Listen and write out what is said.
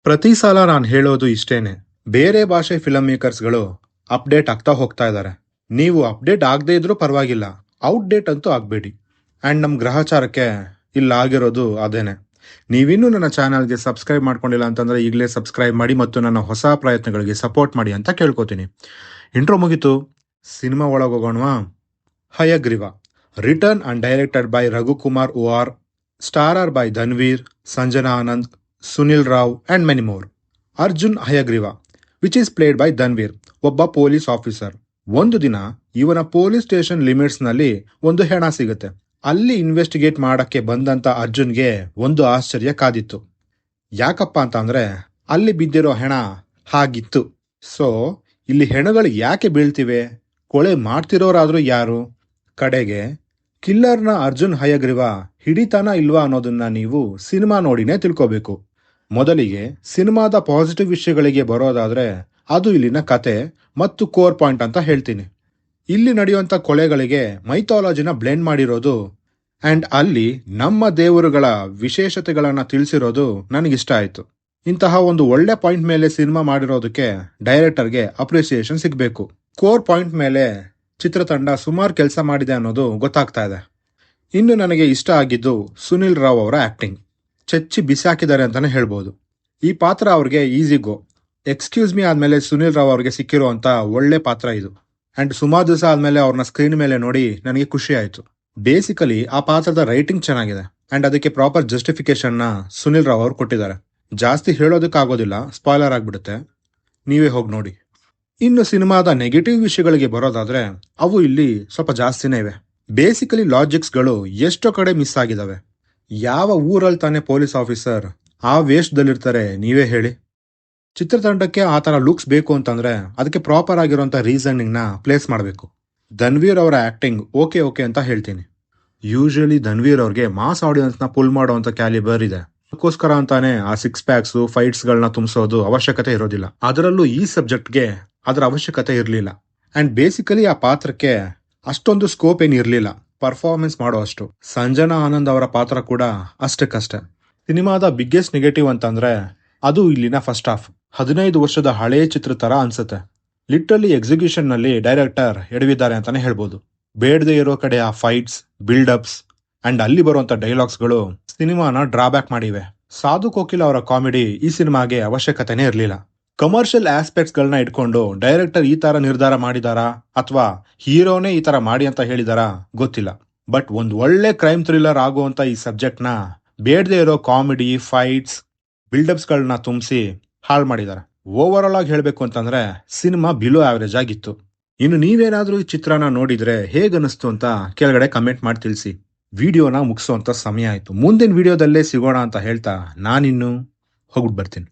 ಪ್ರತಿ ಸಲ ನಾನು ಹೇಳೋದು ಇಷ್ಟೇನೆ. ಬೇರೆ ಭಾಷೆ ಫಿಲಂ ಮೇಕರ್ಸ್ಗಳು ಅಪ್ಡೇಟ್ ಆಗ್ತಾ ಹೋಗ್ತಾ ಇದ್ದಾರೆ. ನೀವು ಅಪ್ಡೇಟ್ ಆಗದೆ ಇದ್ರೂ ಪರವಾಗಿಲ್ಲ, ಔಟ್ಡೇಟ್ ಅಂತೂ ಆಗಬೇಡಿ. ಆ್ಯಂಡ್ ನಮ್ಮ ಗ್ರಹಚಾರಕ್ಕೆ ಇಲ್ಲಾಗಿರೋದು ಅದೇನೆ. ನೀವಿನ್ನೂ ನನ್ನ ಚಾನಲ್ಗೆ ಸಬ್ಸ್ಕ್ರೈಬ್ ಮಾಡ್ಕೊಂಡಿಲ್ಲ ಅಂತಂದರೆ ಈಗಲೇ ಸಬ್ಸ್ಕ್ರೈಬ್ ಮಾಡಿ ಮತ್ತು ನನ್ನ ಹೊಸ ಪ್ರಯತ್ನಗಳಿಗೆ ಸಪೋರ್ಟ್ ಮಾಡಿ ಅಂತ ಕೇಳ್ಕೊತೀನಿ. ಇಂಟ್ರೋ ಮುಗೀತು, ಸಿನಿಮಾ ಒಳಗೆ ಹೋಗೋಣವಾ? Hayagreeva, written and directed by Raghukumar OR, starrer by Dhanveer, Sanjana Anand, Sunil Rao and many more. Arjun Hayagreeva, which is played by Dhanveer, ಒಬ್ಬ ಪೊಲೀಸ್ ಆಫೀಸರ್. ಒಂದು ದಿನ ಇವನ ಪೊಲೀಸ್ ಸ್ಟೇಷನ್ ಲಿಮಿಟ್ಸ್ನಲ್ಲಿ ಒಂದು ಹೆಣ ಸಿಗುತ್ತೆ. ಅಲ್ಲಿ ಇನ್ವೆಸ್ಟಿಗೇಟ್ ಮಾಡಕ್ಕೆ ಬಂದಂತ ಅರ್ಜುನ್ಗೆ ಒಂದು ಆಶ್ಚರ್ಯ ಕಾದಿತ್ತು. ಯಾಕಪ್ಪ ಅಂತ ಅಂದ್ರೆ ಅಲ್ಲಿ ಬಿದ್ದಿರೋ ಹೆಣ ಹಾಗಿತ್ತು. ಸೊ ಇಲ್ಲಿ ಹೆಣಗಳು ಯಾಕೆ ಬೀಳ್ತಿವೆ, ಕೊಳೆ ಮಾಡ್ತಿರೋರಾದ್ರೂ ಯಾರು, ಕಡೆಗೆ ಕಿಲ್ಲರ್ನ ಅರ್ಜುನ್ ಹಯಗ್ರೀವ ಹಿಡಿತಾನ ಇಲ್ವಾ ಅನ್ನೋದನ್ನ ನೀವು ಸಿನಿಮಾ ನೋಡಿನೇ ತಿಳ್ಕೋಬೇಕು. ಮೊದಲಿಗೆ ಸಿನಿಮಾದ ಪಾಸಿಟಿವ್ ವಿಷಯಗಳಿಗೆ ಬರೋದಾದ್ರೆ ಅದು ಇಲ್ಲಿನ ಕತೆ ಮತ್ತು ಕೋರ್ ಪಾಯಿಂಟ್ ಅಂತ ಹೇಳ್ತೀನಿ. ಇಲ್ಲಿ ನಡೆಯುವಂಥ ಕೊಲೆಗಳಿಗೆ ಮೈಥಾಲಜಿನ ಬ್ಲೆಂಡ್ ಮಾಡಿರೋದು ಆ್ಯಂಡ್ ಅಲ್ಲಿ ನಮ್ಮ ದೇವರುಗಳ ವಿಶೇಷತೆಗಳನ್ನು ತಿಳಿಸಿರೋದು ನನಗಿಷ್ಟ ಆಯಿತು. ಇಂತಹ ಒಂದು ಒಳ್ಳೆ ಪಾಯಿಂಟ್ ಮೇಲೆ ಸಿನಿಮಾ ಮಾಡಿರೋದಕ್ಕೆ ಡೈರೆಕ್ಟರ್ಗೆ ಅಪ್ರಿಸಿಯೇಷನ್ ಸಿಗಬೇಕು. ಕೋರ್ ಪಾಯಿಂಟ್ ಮೇಲೆ ಚಿತ್ರತಂಡ ಸುಮಾರು ಕೆಲಸ ಮಾಡಿದೆ ಅನ್ನೋದು ಗೊತ್ತಾಗ್ತಾ ಇದೆ. ಇನ್ನು ನನಗೆ ಇಷ್ಟ ಆಗಿದ್ದು ಸುನಿಲ್ ರಾವ್ ಅವರ ಆ್ಯಕ್ಟಿಂಗ್. ಚೆಚ್ಚಿ ಬಿಸಾಕಿದ್ದಾರೆ ಅಂತಲೇ ಹೇಳ್ಬೋದು. ಈ ಪಾತ್ರ ಅವ್ರಿಗೆ ಈಸಿ ಗೋ. ಎಕ್ಸ್ಕ್ಯೂಸ್ ಮೀ ಆದಮೇಲೆ ಸುನಿಲ್ ರಾವ್ ಅವ್ರಿಗೆ ಸಿಕ್ಕಿರುವಂಥ ಒಳ್ಳೆ ಪಾತ್ರ ಇದು. ಆ್ಯಂಡ್ ಸುಮಾರು ದಿವಸ ಆದಮೇಲೆ ಅವ್ರನ್ನ ಸ್ಕ್ರೀನ್ ಮೇಲೆ ನೋಡಿ ನನಗೆ ಖುಷಿ ಆಯಿತು. ಬೇಸಿಕಲಿ ಆ ಪಾತ್ರದ ರೈಟಿಂಗ್ ಚೆನ್ನಾಗಿದೆ ಆ್ಯಂಡ್ ಅದಕ್ಕೆ ಪ್ರಾಪರ್ ಜಸ್ಟಿಫಿಕೇಶನ್ನ ಸುನಿಲ್ ರಾವ್ ಅವರು ಕೊಟ್ಟಿದ್ದಾರೆ. ಜಾಸ್ತಿ ಹೇಳೋದಕ್ಕಾಗೋದಿಲ್ಲ, ಸ್ಪಾಯ್ಲರ್ ಆಗಿಬಿಡುತ್ತೆ, ನೀವೇ ಹೋಗಿ ನೋಡಿ. ಇನ್ನು ಸಿನಿಮಾದ ನೆಗೆಟಿವ್ ವಿಷಯಗಳಿಗೆ ಬರೋದಾದ್ರೆ ಅವು ಇಲ್ಲಿ ಸ್ವಲ್ಪ ಜಾಸ್ತಿನೇ ಇವೆ. ಬೇಸಿಕಲಿ ಲಾಜಿಕ್ಸ್ಗಳು ಎಷ್ಟೋ ಕಡೆ ಮಿಸ್ ಆಗಿದಾವೆ. ಯಾವ ಊರಲ್ಲಿ ತಾನೇ ಪೊಲೀಸ್ ಆಫೀಸರ್ ಆ ವೇಷದಲ್ಲಿರ್ತಾರೆ ನೀವೇ ಹೇಳಿ? ಚಿತ್ರತಂಡಕ್ಕೆ ಆ ಥರ ಲುಕ್ಸ್ ಬೇಕು ಅಂತಂದ್ರೆ ಅದಕ್ಕೆ ಪ್ರಾಪರ್ ಆಗಿರುವಂಥ ರೀಸನಿಂಗ್ನ ಪ್ಲೇಸ್ ಮಾಡಬೇಕು. ಧನ್ವೀರ್ ಅವರ ಆ್ಯಕ್ಟಿಂಗ್ ಓಕೆ ಅಂತ ಹೇಳ್ತೀನಿ. ಯೂಶಲಿ ಧನ್ವೀರ್ ಅವ್ರಿಗೆ ಮಾಸ್ ಆಡಿಯನ್ಸ್ನ ಪುಲ್ ಮಾಡೋವಂಥ ಕ್ಯಾಲಿಬರ್ ಇದೆ. ಅದಕ್ಕೋಸ್ಕರ ಅಂತಾನೆ ಆ 6 ಪ್ಯಾಕ್ಸು ಫೈಟ್ಸ್ಗಳನ್ನ ತುಂಬಿಸೋದು ಅವಶ್ಯಕತೆ ಇರೋದಿಲ್ಲ. ಅದರಲ್ಲೂ ಈ ಸಬ್ಜೆಕ್ಟ್ಗೆ ಅದರ ಅವಶ್ಯಕತೆ ಇರಲಿಲ್ಲ. ಆ್ಯಂಡ್ ಬೇಸಿಕಲಿ ಆ ಪಾತ್ರಕ್ಕೆ ಅಷ್ಟೊಂದು ಸ್ಕೋಪ್ ಏನು ಇರಲಿಲ್ಲ ಪರ್ಫಾರ್ಮೆನ್ಸ್ ಮಾಡೋ ಅಷ್ಟು. ಸಂಜನಾ ಆನಂದ್ ಅವರ ಪಾತ್ರ ಕೂಡ ಅಷ್ಟಕ್ಕಷ್ಟೇ. ಸಿನಿಮಾದ ಬಿಗ್ಗೆಸ್ಟ್ ನೆಗೆಟಿವ್ ಅಂತಂದ್ರೆ ಅದು ಇಲ್ಲಿನ ಫಸ್ಟ್ ಹಾಫ್. 15 ವರ್ಷದ ಹಳೆಯ ಚಿತ್ರ ತರ ಅನ್ಸುತ್ತೆ. ಲಿಟ್ರಲಿ ಎಕ್ಸಿಕ್ಯೂಷನ್ ನಲ್ಲಿ ಡೈರೆಕ್ಟರ್ ಎಡವಿದ್ದಾರೆ ಅಂತಾನೆ ಹೇಳ್ಬೋದು. ಬೇಡದೆ ಇರೋ ಕಡೆ ಆ ಫೈಟ್ಸ್, ಬಿಲ್ಡಪ್ಸ್ ಅಂಡ್ ಅಲ್ಲಿ ಬರುವಂತ ಡೈಲಾಗ್ಸ್ಗಳು ಸಿನಿಮಾನ ಡ್ರಾಬ್ಯಾಕ್ ಮಾಡಿವೆ. ಸಾಧು ಕೋಕಿಲ್ ಅವರ ಕಾಮಿಡಿ ಈ ಸಿನಿಮಾಗೆ ಅವಶ್ಯಕತೆನೇ ಇರಲಿಲ್ಲ. ಕಮರ್ಷಿಯಲ್ ಆಸ್ಪೆಕ್ಟ್ಸ್ ಗಳನ್ನ ಇಟ್ಕೊಂಡು ಡೈರೆಕ್ಟರ್ ಈ ತರ ನಿರ್ಧಾರ ಮಾಡಿದಾರಾ ಅಥವಾ ಹೀರೋನೇ ಈ ತರ ಮಾಡಿ ಅಂತ ಹೇಳಿದಾರಾ ಗೊತ್ತಿಲ್ಲ. ಬಟ್ ಒಂದು ಒಳ್ಳೆ ಕ್ರೈಮ್ ಥ್ರಿಲ್ಲರ್ ಆಗುವಂತ ಈ ಸಬ್ಜೆಕ್ಟ್ ನ ಬೇಡದೆ ಇರೋ ಕಾಮಿಡಿ, ಫೈಟ್ಸ್, ಬಿಲ್ಡಪ್ಸ್ ಗಳನ್ನ ತುಂಬಿಸಿ ಹಾಳು ಮಾಡಿದ್ದಾರೆ. ಓವರ್ ಆಲ್ ಆಗಿ ಹೇಳ್ಬೇಕು ಅಂತಂದ್ರೆ ಸಿನಿಮಾ ಬಿಲೋ ಆವರೇಜ್ ಆಗಿತ್ತು. ಇನ್ನು ನೀವೇನಾದ್ರೂ ಈ ಚಿತ್ರನ ನೋಡಿದ್ರೆ ಹೇಗನ್ನಿಸ್ತು ಅಂತ ಕೆಳಗಡೆ ಕಮೆಂಟ್ ಮಾಡಿ ತಿಳಿಸಿ. ವಿಡಿಯೋನ ಮುಗಿಸುವಂತ ಸಮಯ ಆಯ್ತು. ಮುಂದಿನ ವಿಡಿಯೋದಲ್ಲೇ ಸಿಗೋಣ ಅಂತ ಹೇಳ್ತಾ ನಾನಿನ್ನು ಹೋಗ್ಬಿಟ್ಟು ಬರ್ತೀನಿ.